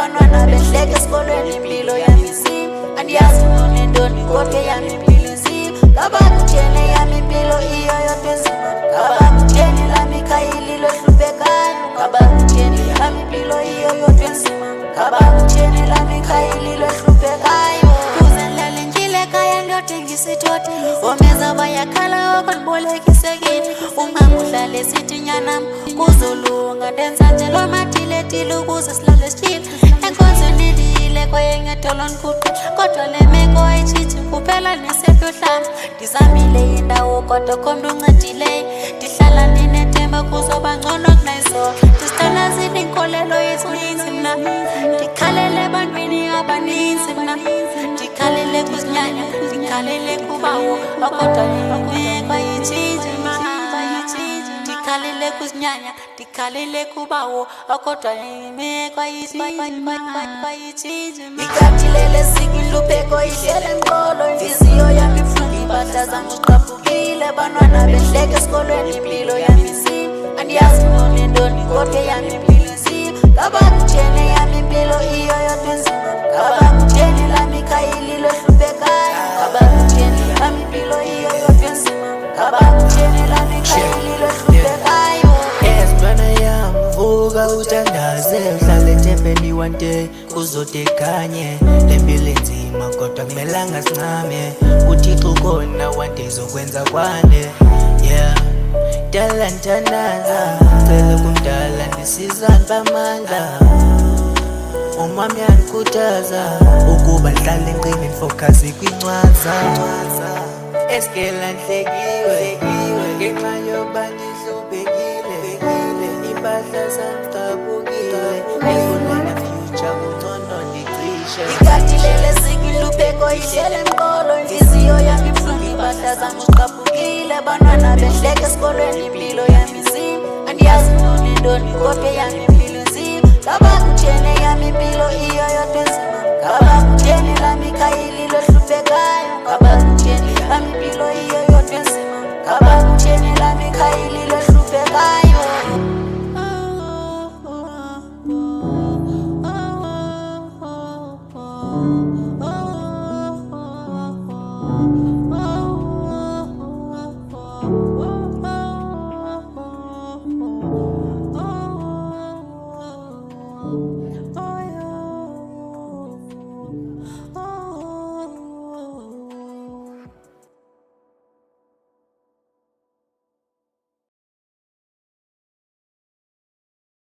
abantwana behleke esikolweni impilo yami inzima. Andiyazi noni ntoni kodwa eyami impilo inzima. Ngabakutheni eyami impilo iyo yodwa enzima. Ngabakutheni lami ikhaya ililo ehluphekayo. Ngabakutheni yami impilo iyo yodwa enzima. Ngabakutheni lami ikhaya ililo ehluphekayo. Kuzenlela injile ekhaya ndiyothengisa ithoti. Omeza bayakhala okwandibolekisekile. Umama uhlale sithi nyanam kuzolunga. Ndenza nje lo mathiletile ukuze silale sityile. Enkonzweni ndiyile kwaye ngedolo ndikuqi. Kodwa le meko ayitshithi kuphela nesepyohlamba. Ndizamile indawo kodwa khomntu uncedileyo. Ndihlala ndinethemba kuzoba ngcono kunayizolo. Ndisithandazile inkolelo yezininzi mna. Ndikhalele ebantwini abaninzi mna. Ndikhalele kuzinyanya, ndikhalele kubawo kodwa imeko ayitshintshi mna. Ndikhalele kuzinyanya, ndikhalele kubawo kodwa imeko ayitshintshi mna. Ikhathilele sikihlupheko ihlele enkolo. Intliziyo yami ibuhlungu, iimpahla zam ziqaphukile. Abantwana behleke esikolweni impilo yami inzima. Andiyazi noni ntoni kodwa eyami impilo inzima. Ngabakutheni eyami impilo iyo yodwa enzima. Ngabakutheni lami ikhaya ililo ehluphekayo. Ngabakutheni yami impilo iyo yodwa enzima. Ngabakutheni lami ikhaya ililo ehluphekayo. Mntwana yam vuka uthandaze, uhlale ethembeni one day kuzode khanye. Le mpilo enzima kodwa kumelanga sincame. uThixo ukhona one day zokwenza kwande. Yeah, dala nthandaza, cela kumdala ndisizani bamandla. Umama yandikhuthaza ukuba ndihlale ngcini focus kwincwaza. Eskela ndihlekiwe ngenxa yoba ndihluphekile. Impahla zandiqaphukile, ndifuna future kungcono ndicishe. Ikhathilele sikihlupheko ihlele enkolo. Intliziyo yami ibuhlungu, iimpahla zam ziqaphukile. Abantwana behleke esikolweni impilo yami inzima. Andiyazi noni ntoni kodwa eyami impilo inzima. Ngabakutheni eyami impilo iyo yodwa enzima. Ngabakutheni lami ikhaya ililo ehluphekayo. Ngabakutheni lami impilo iyo yodwa enzima. Ngabakutheni lami ikhaya ililo ehluphekayo. Oh